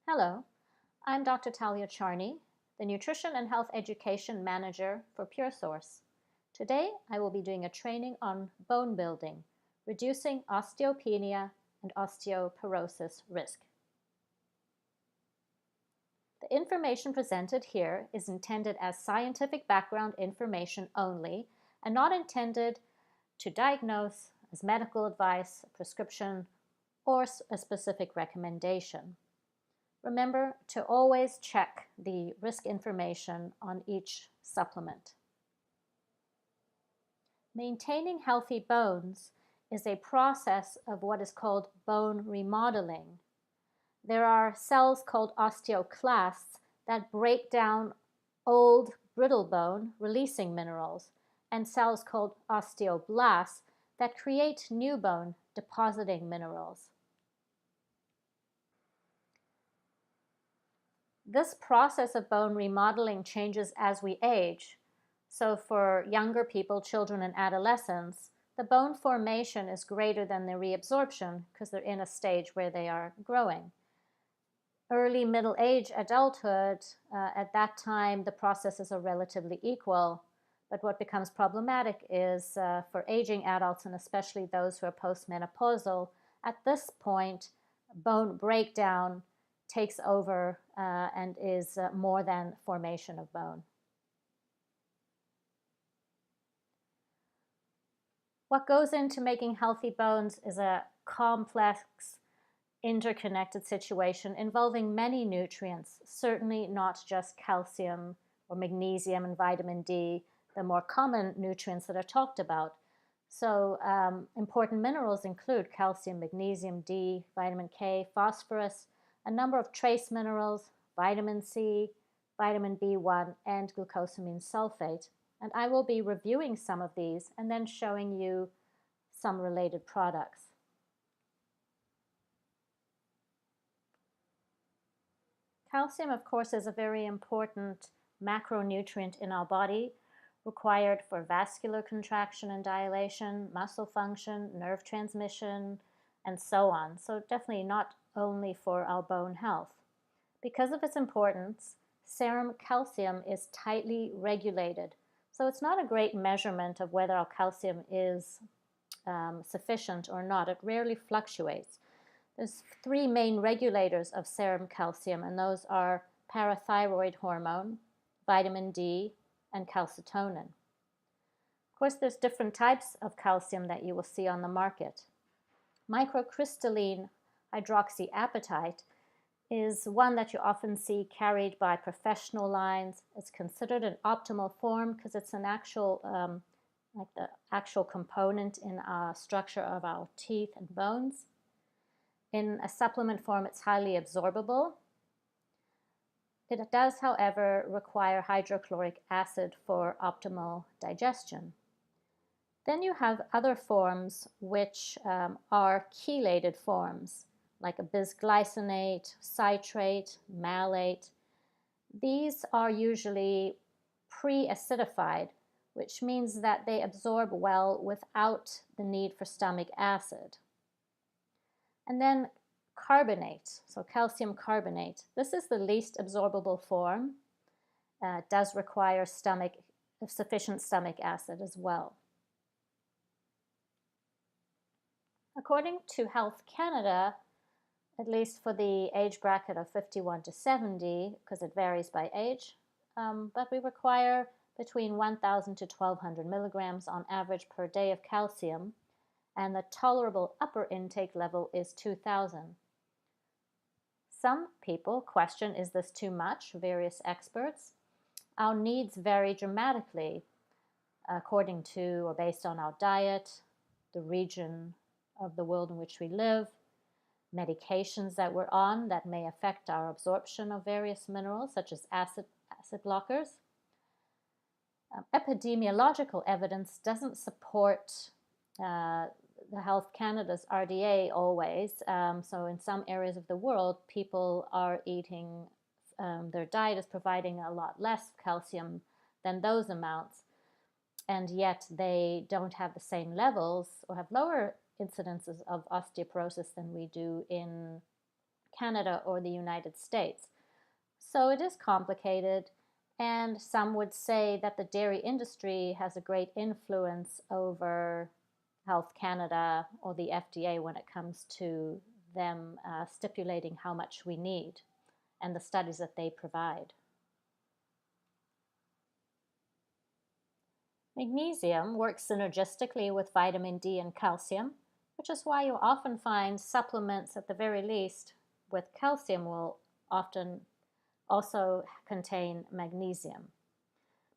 Hello, I'm Dr. Talia Charney, the Nutrition and Health Education Manager for PureSource. Today, I will be doing a training on bone building, reducing osteopenia and osteoporosis risk. The information presented here is intended as scientific background information only and not intended to diagnose as medical advice, prescription, or a specific recommendation. Remember to always check the risk information on each supplement. Maintaining healthy bones is a process of what is called bone remodeling. There are cells called osteoclasts that break down old brittle bone, releasing minerals, and cells called osteoblasts that create new bone, depositing minerals. This process of bone remodeling changes as we age. So for younger people, children and adolescents, the bone formation is greater than the reabsorption because they're in a stage where they are growing. Early middle age, adulthood, at that time the processes are relatively equal. But what becomes problematic is for aging adults, and especially those who are postmenopausal, at this point, bone breakdown takes over and is more than formation of bone. What goes into making healthy bones is a complex, interconnected situation involving many nutrients, certainly not just calcium or magnesium and vitamin D, the more common nutrients that are talked about. So important minerals include calcium, magnesium, D, vitamin K, phosphorus, a number of trace minerals, vitamin C, vitamin B1, and glucosamine sulfate. And I will be reviewing some of these and then showing you some related products. Calcium, of course, is a very important macronutrient in our body, required for vascular contraction and dilation, muscle function, nerve transmission, and so on. So definitely not only for our bone health. Because of its importance, serum calcium is tightly regulated. So it's not a great measurement of whether our calcium is sufficient or not. It rarely fluctuates. There's three main regulators of serum calcium, and those are parathyroid hormone, vitamin D, and calcitonin. Of course, there's different types of calcium that you will see on the market. Microcrystalline hydroxyapatite is one that you often see carried by professional lines. It's considered an optimal form because it's an actual, like the actual component in our structure of our teeth and bones. In a supplement form, it's highly absorbable. It does, however, require hydrochloric acid for optimal digestion. Then you have other forms which are chelated forms, like a bisglycinate, citrate, malate. These are usually pre-acidified, which means that they absorb well without the need for stomach acid. And then carbonate, so calcium carbonate. This is the least absorbable form. It does require sufficient stomach acid as well. According to Health Canada, at least for the age bracket of 51 to 70, because it varies by age, but we require between 1,000 to 1,200 milligrams on average per day of calcium, and the tolerable upper intake level is 2,000. Some people question, is this too much? Various experts. Our needs vary dramatically according to or based on our diet, the region of the world in which we live, medications that we're on that may affect our absorption of various minerals, such as acid blockers. Epidemiological evidence doesn't support the Health Canada's RDA always. So in some areas of the world, people are eating, their diet is providing a lot less calcium than those amounts, and yet they don't have the same levels or have lower incidences of osteoporosis than we do in Canada or the United States. So it is complicated, and some would say that the dairy industry has a great influence over Health Canada or the FDA when it comes to them stipulating how much we need and the studies that they provide. Magnesium works synergistically with vitamin D and calcium, which is why you often find supplements at the very least with calcium will often also contain magnesium.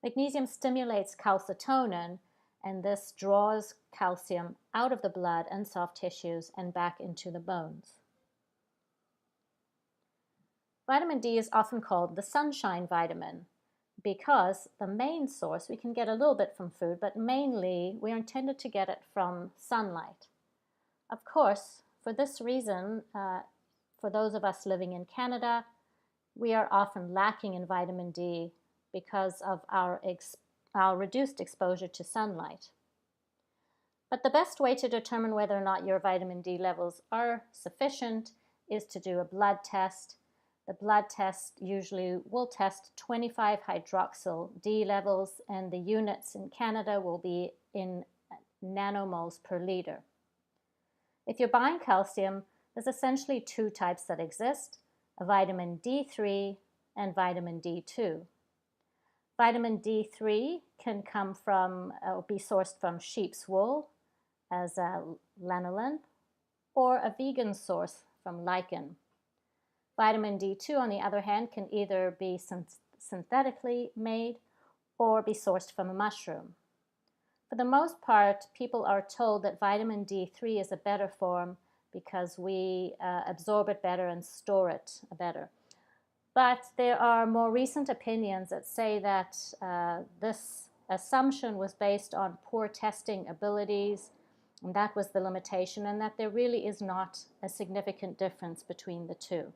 Magnesium stimulates calcitonin, and this draws calcium out of the blood and soft tissues and back into the bones. Vitamin D is often called the sunshine vitamin because the main source, we can get a little bit from food, but mainly we are intended to get it from sunlight. Of course, for this reason, for those of us living in Canada, we are often lacking in vitamin D because of our reduced exposure to sunlight. But the best way to determine whether or not your vitamin D levels are sufficient is to do a blood test. The blood test usually will test 25 hydroxyl D levels, and the units in Canada will be in nanomoles per liter. If you're buying calcium, there's essentially two types that exist, a vitamin D3 and vitamin D2. Vitamin D3 can come from or be sourced from sheep's wool as lanolin, or a vegan source from lichen. Vitamin D2, on the other hand, can either be synthetically made or be sourced from a mushroom. For the most part, people are told that vitamin D3 is a better form because we absorb it better and store it better. But there are more recent opinions that say that this assumption was based on poor testing abilities, and that was the limitation, and that there really is not a significant difference between the two.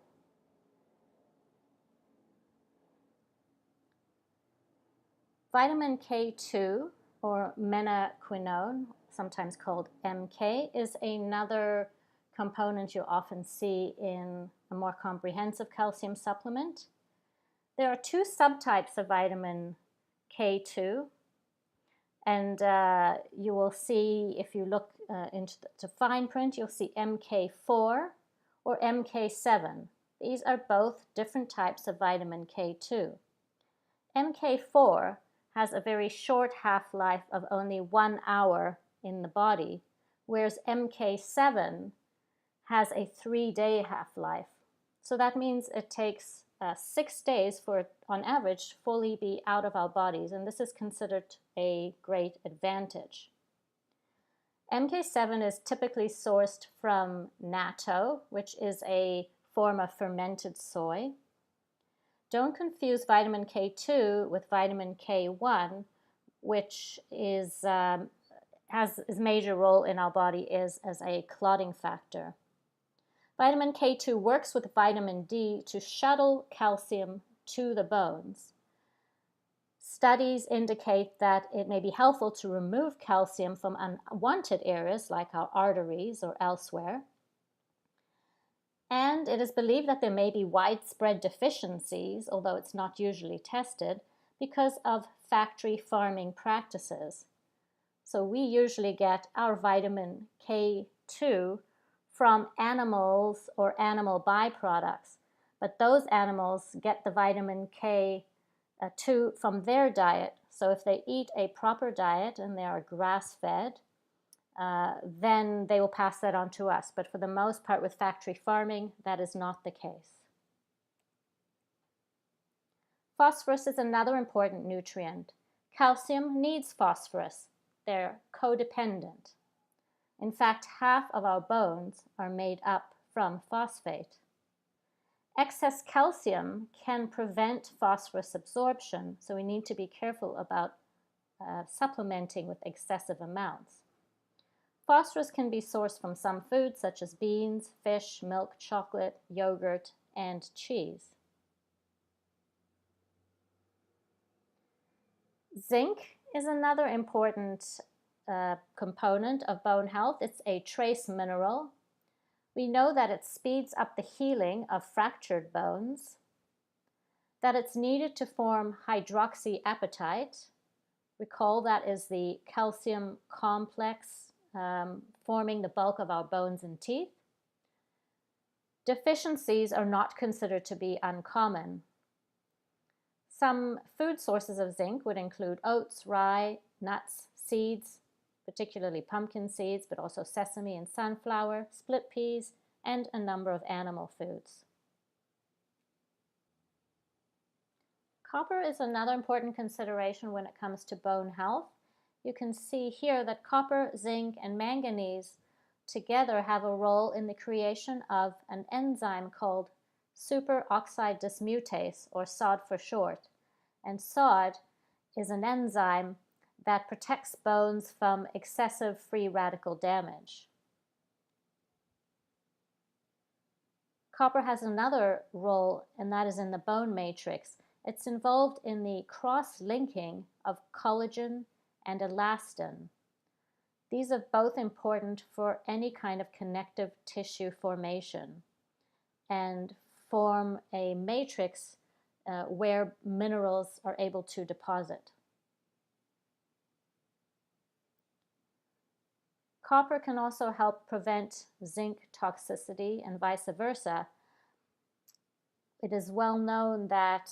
Vitamin K2, or menaquinone, sometimes called MK, is another component you often see in a more comprehensive calcium supplement. There are two subtypes of vitamin K2, and you will see, if you look into the fine print, you'll see MK4 or MK7. These are both different types of vitamin K2. MK4 has a very short half-life of only 1 hour in the body, whereas MK7 has a 3-day half-life. So that means it takes 6 days for it, on average, to fully be out of our bodies, and this is considered a great advantage. MK7 is typically sourced from natto, which is a form of fermented soy. Don't confuse vitamin K2 with vitamin K1, which has its major role in our body is as a clotting factor. Vitamin K2 works with vitamin D to shuttle calcium to the bones. Studies indicate that it may be helpful to remove calcium from unwanted areas like our arteries or elsewhere. And it is believed that there may be widespread deficiencies, although it's not usually tested, because of factory farming practices. So we usually get our vitamin K2 from animals or animal byproducts, but those animals get the vitamin K2 from their diet. So if they eat a proper diet and they are grass-fed, then they will pass that on to us. But for the most part with factory farming, that is not the case. Phosphorus is another important nutrient. Calcium needs phosphorus. They're codependent. In fact, half of our bones are made up from phosphate. Excess calcium can prevent phosphorus absorption, so we need to be careful about supplementing with excessive amounts. Phosphorus can be sourced from some foods such as beans, fish, milk, chocolate, yogurt, and cheese. Zinc is another important component of bone health. It's a trace mineral. We know that it speeds up the healing of fractured bones, that it's needed to form hydroxyapatite. Recall that is the calcium complex forming the bulk of our bones and teeth. Deficiencies are not considered to be uncommon. Some food sources of zinc would include oats, rye, nuts, seeds, particularly pumpkin seeds, but also sesame and sunflower, split peas, and a number of animal foods. Copper is another important consideration when it comes to bone health. You can see here that copper, zinc, and manganese together have a role in the creation of an enzyme called superoxide dismutase, or SOD for short. And SOD is an enzyme that protects bones from excessive free radical damage. Copper has another role, and that is in the bone matrix. It's involved in the cross-linking of collagen and elastin. These are both important for any kind of connective tissue formation and form a matrix where minerals are able to deposit. Copper can also help prevent zinc toxicity and vice versa. It is well known that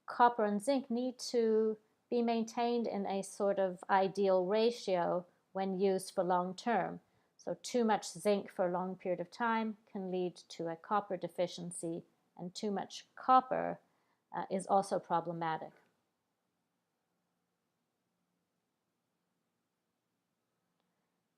copper and zinc need to be maintained in a sort of ideal ratio when used for long term. So too much zinc for a long period of time can lead to a copper deficiency, and too much copper is also problematic.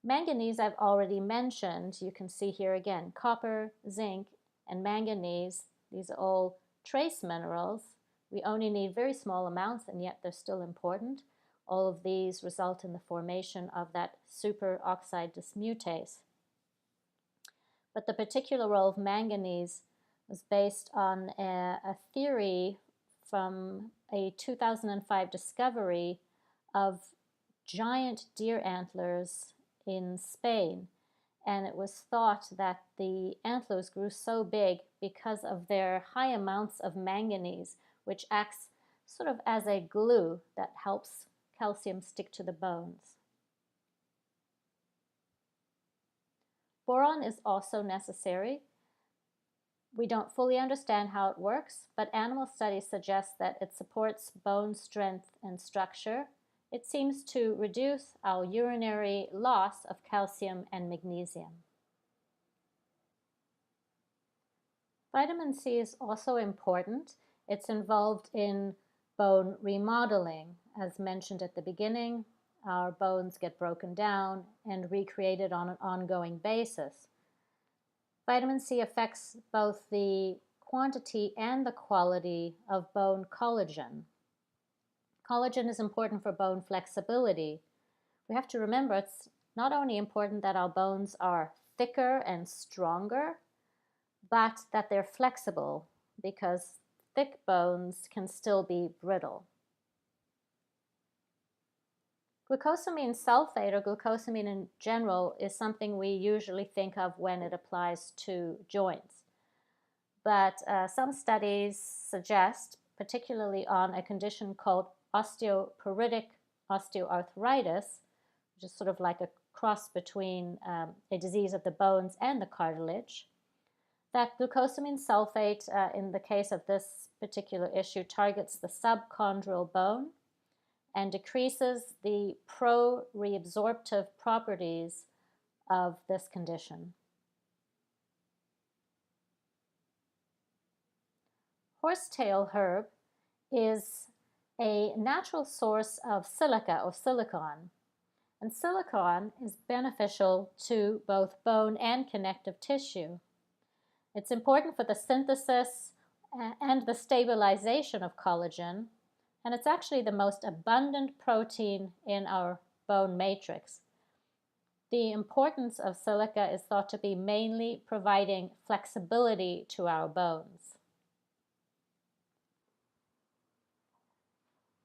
Manganese I've already mentioned. You can see here again, copper, zinc, and manganese. These are all trace minerals. We only need very small amounts, and yet they're still important. All of these result in the formation of that superoxide dismutase. But the particular role of manganese was based on a theory from a 2005 discovery of giant deer antlers in Spain. And it was thought that the antlers grew so big because of their high amounts of manganese, which acts sort of as a glue that helps calcium stick to the bones. Boron is also necessary. We don't fully understand how it works, but animal studies suggest that it supports bone strength and structure. It seems to reduce our urinary loss of calcium and magnesium. Vitamin C is also important. It's involved in bone remodeling. As mentioned at the beginning, our bones get broken down and recreated on an ongoing basis. Vitamin C affects both the quantity and the quality of bone collagen. Collagen is important for bone flexibility. We have to remember it's not only important that our bones are thicker and stronger, but that they're flexible, because thick bones can still be brittle. Glucosamine sulfate, or glucosamine in general, is something we usually think of when it applies to joints. But some studies suggest, particularly on a condition called osteoporotic osteoarthritis, which is sort of like a cross between a disease of the bones and the cartilage, that glucosamine sulfate, in the case of this particular issue, targets the subchondral bone and decreases the pro-reabsorptive properties of this condition. Horsetail herb is a natural source of silica or silicon, and silicon is beneficial to both bone and connective tissue. It's important for the synthesis and the stabilization of collagen, and it's actually the most abundant protein in our bone matrix. The importance of silica is thought to be mainly providing flexibility to our bones.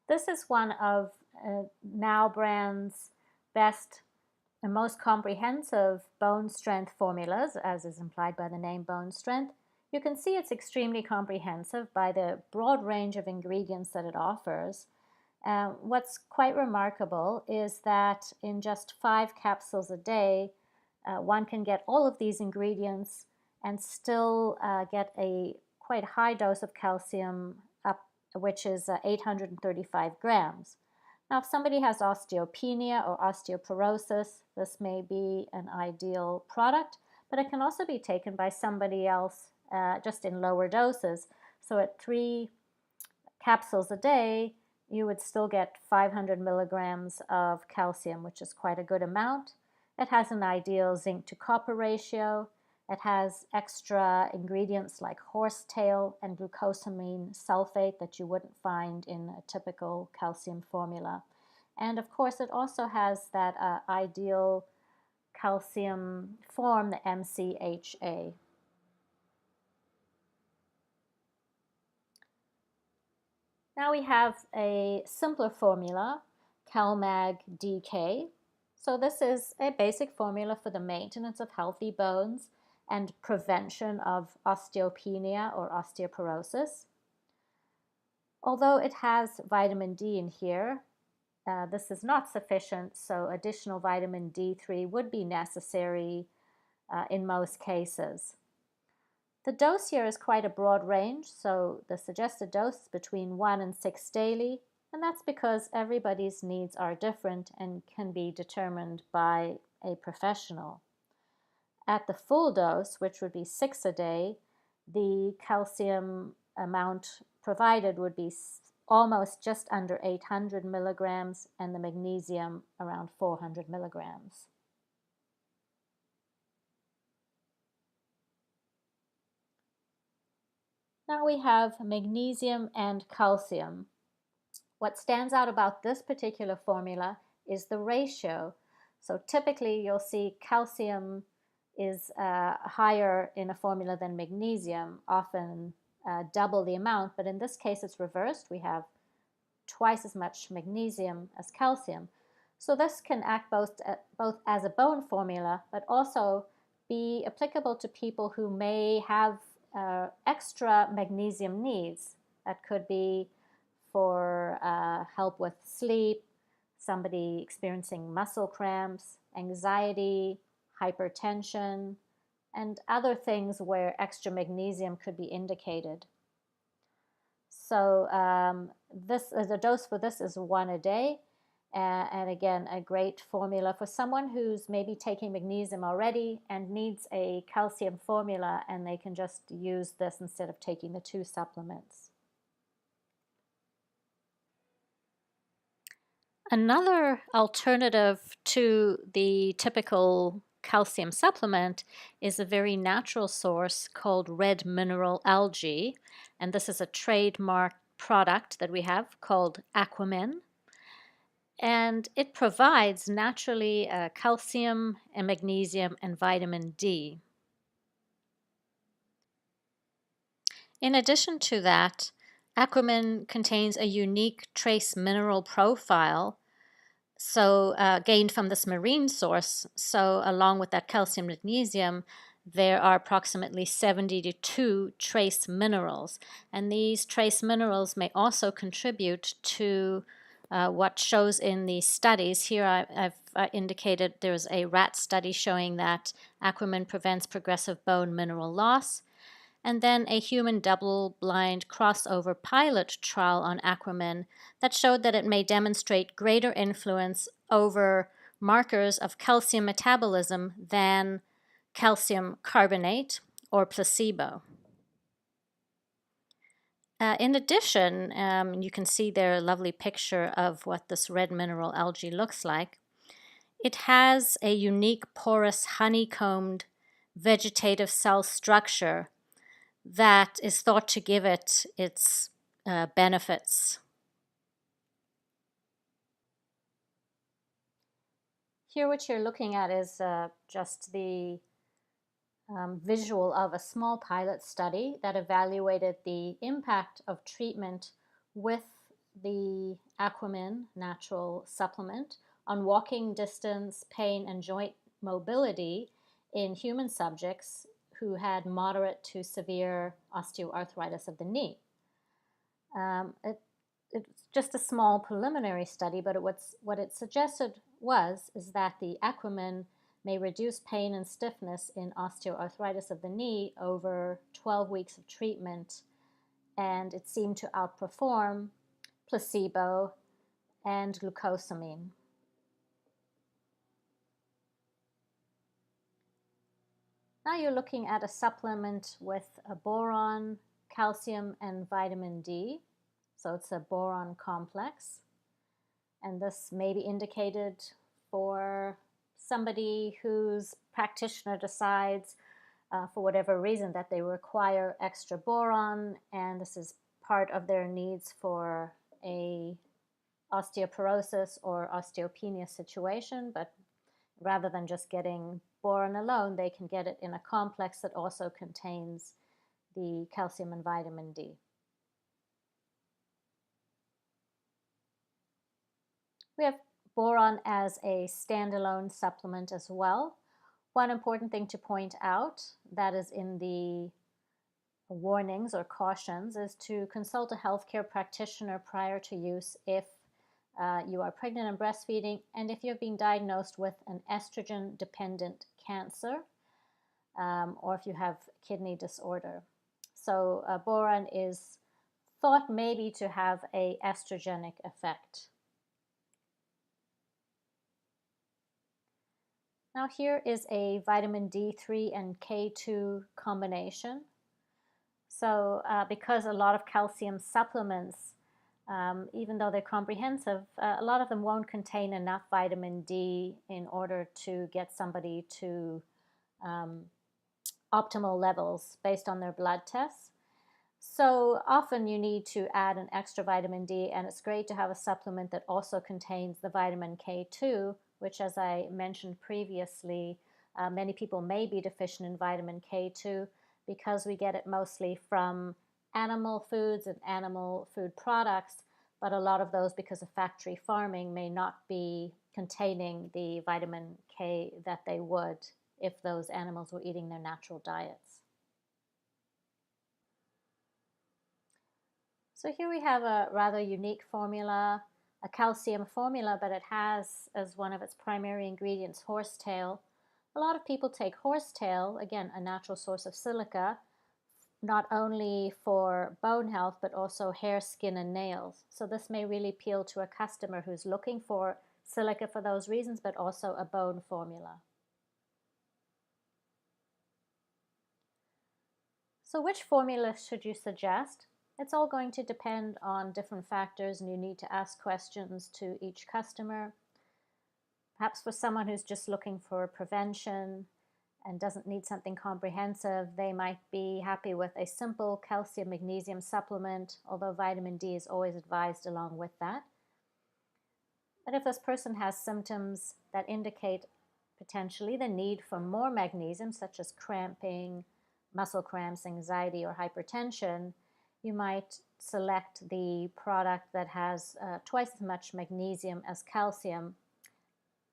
This is one of Now brand's best and most comprehensive bone strength formulas, as is implied by the name bone strength, you can see it's extremely comprehensive by the broad range of ingredients that it offers. What's quite remarkable is that in just 5 capsules a day, one can get all of these ingredients and still get a quite high dose of calcium, which is 835 grams. Now, if somebody has osteopenia or osteoporosis, this may be an ideal product, but it can also be taken by somebody else just in lower doses. So at 3 capsules a day, you would still get 500 milligrams of calcium, which is quite a good amount. It has an ideal zinc to copper ratio. It has extra ingredients like horsetail and glucosamine sulfate that you wouldn't find in a typical calcium formula. And of course, it also has that ideal calcium form, the MCHA. Now we have a simpler formula, CalMag DK. So this is a basic formula for the maintenance of healthy bones and prevention of osteopenia or osteoporosis. Although it has vitamin D in here, this is not sufficient, so additional vitamin D3 would be necessary in most cases. The dose here is quite a broad range, so the suggested dose is between 1 and 6 daily, and that's because everybody's needs are different and can be determined by a professional. At the full dose, which would be 6 a day, the calcium amount provided would be almost just under 800 milligrams and the magnesium around 400 milligrams. Now we have magnesium and calcium. What stands out about this particular formula is the ratio. So typically you'll see calcium is higher in a formula than magnesium, often double the amount, but in this case it's reversed. We have twice as much magnesium as calcium. So this can act both as a bone formula, but also be applicable to people who may have extra magnesium needs. That could be for help with sleep, somebody experiencing muscle cramps, anxiety, hypertension, and other things where extra magnesium could be indicated. So the dose for this is 1 a day. And again, a great formula for someone who's maybe taking magnesium already and needs a calcium formula, and they can just use this instead of taking the 2 supplements. Another alternative to the typical calcium supplement is a very natural source called red mineral algae, and this is a trademark product that we have called Aquamin. And it provides naturally calcium and magnesium and vitamin D. In addition to that, Aquamin contains a unique trace mineral profile, so gained from this marine source. So along with that calcium magnesium, there are approximately 72 trace minerals. And these trace minerals may also contribute to what shows in the studies. Here I've indicated there's a rat study showing that Aquamin prevents progressive bone mineral loss, and then a human double-blind crossover pilot trial on Aquamin that showed that it may demonstrate greater influence over markers of calcium metabolism than calcium carbonate or placebo. In addition, you can see there a lovely picture of what this red mineral algae looks like. It has a unique porous honeycombed vegetative cell structure that is thought to give it its benefits. Here what you're looking at is just the visual of a small pilot study that evaluated the impact of treatment with the Aquamin natural supplement on walking distance, pain, and joint mobility in human subjects who had moderate to severe osteoarthritis of the knee. It's just a small preliminary study, but what it suggested is that the Equimin may reduce pain and stiffness in osteoarthritis of the knee over 12 weeks of treatment, and it seemed to outperform placebo and glucosamine. Now you're looking at a supplement with a boron, calcium, and vitamin D. So it's a boron complex. And this may be indicated for somebody whose practitioner decides, for whatever reason, that they require extra boron, and this is part of their needs for a osteoporosis or osteopenia situation, but rather than just getting boron alone, they can get it in a complex that also contains the calcium and vitamin D. We have boron as a standalone supplement as well. One important thing to point out that is in the warnings or cautions is to consult a healthcare practitioner prior to use if you are pregnant and breastfeeding, and if you've been diagnosed with an estrogen-dependent cancer, or if you have kidney disorder. So boron is thought maybe to have an estrogenic effect. Now here is a vitamin D3 and K2 combination. So because a lot of calcium supplements, even though they're comprehensive, a lot of them won't contain enough vitamin D in order to get somebody to optimal levels based on their blood tests. So often you need to add an extra vitamin D, and it's great to have a supplement that also contains the vitamin K2, which, as I mentioned previously, many people may be deficient in vitamin K2 because we get it mostly from animal foods and animal food products, but a lot of those, because of factory farming, may not be containing the vitamin K that they would if those animals were eating their natural diets. So here we have a rather unique formula, a calcium formula, but it has as one of its primary ingredients horsetail. A lot of people take horsetail, again, a natural source of silica, not only for bone health, but also hair, skin, and nails. So this may really appeal to a customer who's looking for silica for those reasons, but also a bone formula. So which formula should you suggest? It's all going to depend on different factors, and you need to ask questions to each customer. Perhaps for someone who's just looking for prevention and doesn't need something comprehensive, they might be happy with a simple calcium magnesium supplement, although vitamin D is always advised along with that. But if this person has symptoms that indicate potentially the need for more magnesium, such as cramping, muscle cramps, anxiety, or hypertension, you might select the product that has twice as much magnesium as calcium,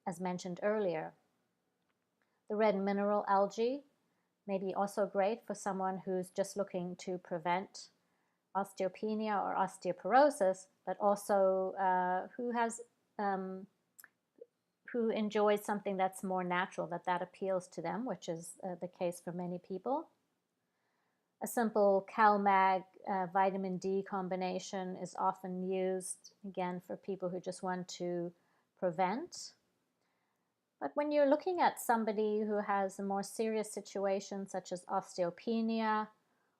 as mentioned earlier. The red mineral algae may be also great for someone who's just looking to prevent osteopenia or osteoporosis, but also who enjoys something that's more natural, that appeals to them, which is the case for many people. A simple CalMag vitamin D combination is often used, again, for people who just want to prevent. But when you're looking at somebody who has a more serious situation, such as osteopenia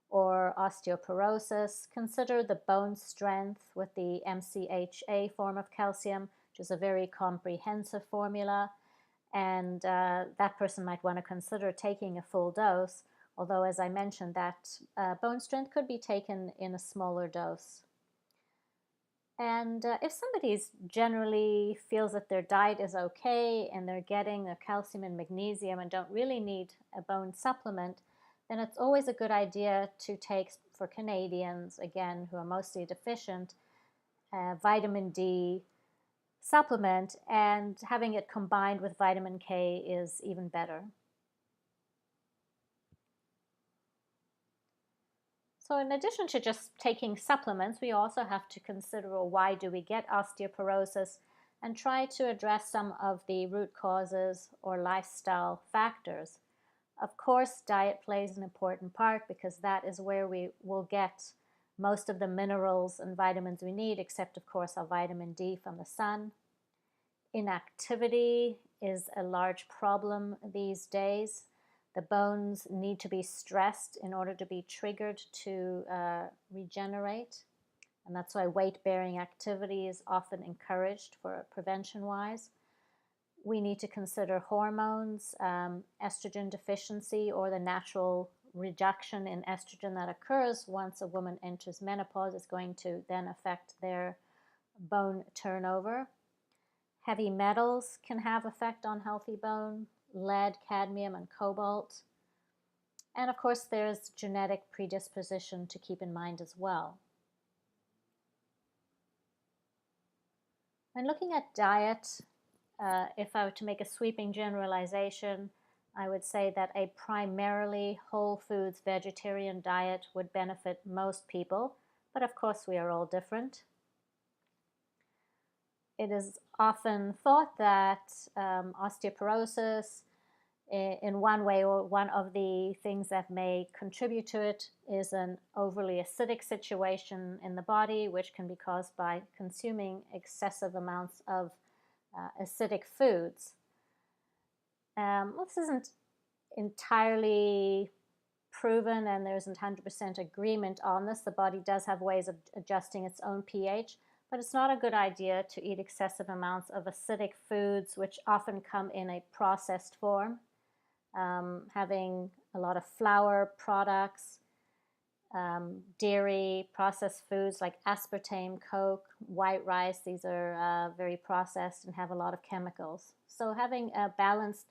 or osteoporosis, consider the bone strength with the MCHA form of calcium, which is a very comprehensive formula. And that person might want to consider taking a full dose, although, as I mentioned, that bone strength could be taken in a smaller dose. And if somebody generally feels that their diet is okay and they're getting their calcium and magnesium and don't really need a bone supplement, then it's always a good idea to take, for Canadians, again, who are mostly deficient, vitamin D supplement, and having it combined with vitamin K is even better. So in addition to just taking supplements, we also have to consider, well, why do we get osteoporosis, and try to address some of the root causes or lifestyle factors. Of course, diet plays an important part because that is where we will get most of the minerals and vitamins we need, except of course our vitamin D from the sun. Inactivity is a large problem these days. The bones need to be stressed in order to be triggered to regenerate. And that's why weight-bearing activity is often encouraged for prevention-wise. We need to consider hormones, estrogen deficiency, or the natural reduction in estrogen that occurs once a woman enters menopause is going to then affect their bone turnover. Heavy metals can have effect on healthy bone, lead, cadmium, and cobalt. And of course, there's genetic predisposition to keep in mind as well. When looking at diet, if I were to make a sweeping generalization, I would say that a primarily whole foods vegetarian diet would benefit most people, but of course we are all different. It is often thought that osteoporosis, in one way, or one of the things that may contribute to it, is an overly acidic situation in the body, which can be caused by consuming excessive amounts of acidic foods. This isn't entirely proven, and there isn't 100% agreement on this. The body does have ways of adjusting its own pH, but it's not a good idea to eat excessive amounts of acidic foods, which often come in a processed form. Having a lot of flour products, dairy, processed foods like aspartame, Coke, white rice, these are very processed and have a lot of chemicals. So having a balanced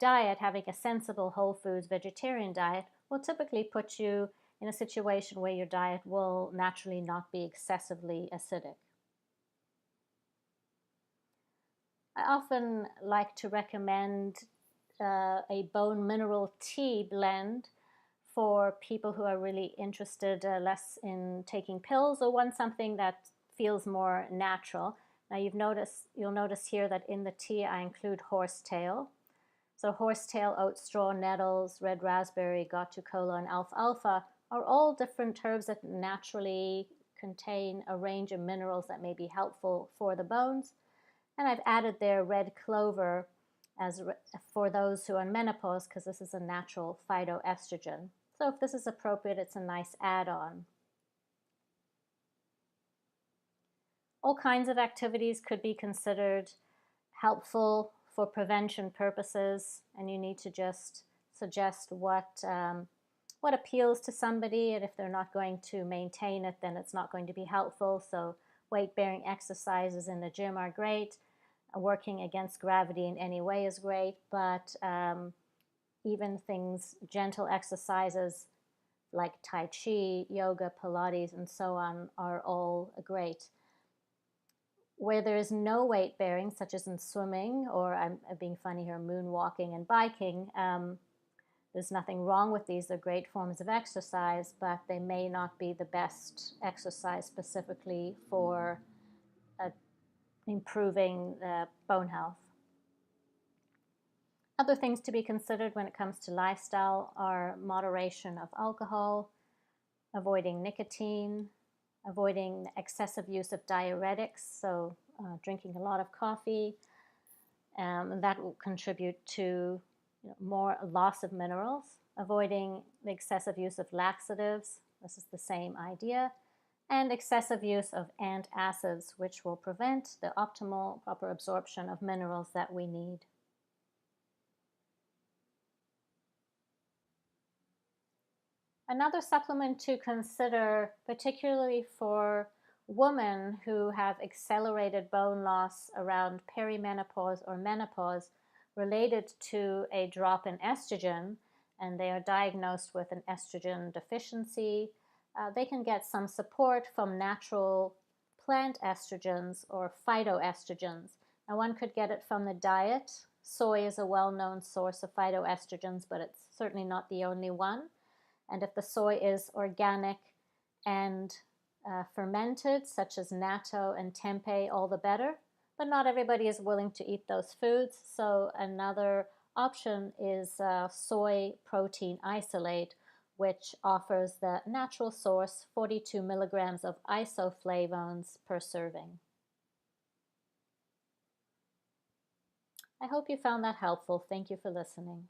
diet, having a sensible whole foods vegetarian diet, will typically put you in a situation where your diet will naturally not be excessively acidic. I often like to recommend a bone mineral tea blend for people who are really interested less in taking pills, or want something that feels more natural. Now you'll notice here that in the tea I include horsetail. So horsetail, oat straw, nettles, red raspberry, gotu kola, and alfalfa are all different herbs that naturally contain a range of minerals that may be helpful for the bones. And I've added there red clover for those who are in menopause, because this is a natural phytoestrogen. So if this is appropriate, it's a nice add-on. All kinds of activities could be considered helpful for prevention purposes, and you need to just suggest what appeals to somebody, and if they're not going to maintain it, then it's not going to be helpful. So weight-bearing exercises in the gym are great. Working against gravity in any way is great, but even gentle exercises like Tai Chi, yoga, Pilates, and so on are all great. Where there is no weight bearing, such as in swimming, or I'm being funny here, moonwalking and biking, there's nothing wrong with these. They're great forms of exercise, but they may not be the best exercise specifically for improving bone health. Other things to be considered when it comes to lifestyle are moderation of alcohol, avoiding nicotine, avoiding excessive use of diuretics, so drinking a lot of coffee. That will contribute to more loss of minerals. Avoiding the excessive use of laxatives, this is the same idea. And excessive use of antacids, which will prevent the optimal proper absorption of minerals that we need. Another supplement to consider, particularly for women who have accelerated bone loss around perimenopause or menopause related to a drop in estrogen, and they are diagnosed with an estrogen deficiency, they can get some support from natural plant estrogens or phytoestrogens. Now, one could get it from the diet. Soy is a well-known source of phytoestrogens, but it's certainly not the only one. And if the soy is organic and fermented, such as natto and tempeh, all the better. But not everybody is willing to eat those foods, so another option is soy protein isolate, which offers the natural source 42 milligrams of isoflavones per serving. I hope you found that helpful. Thank you for listening.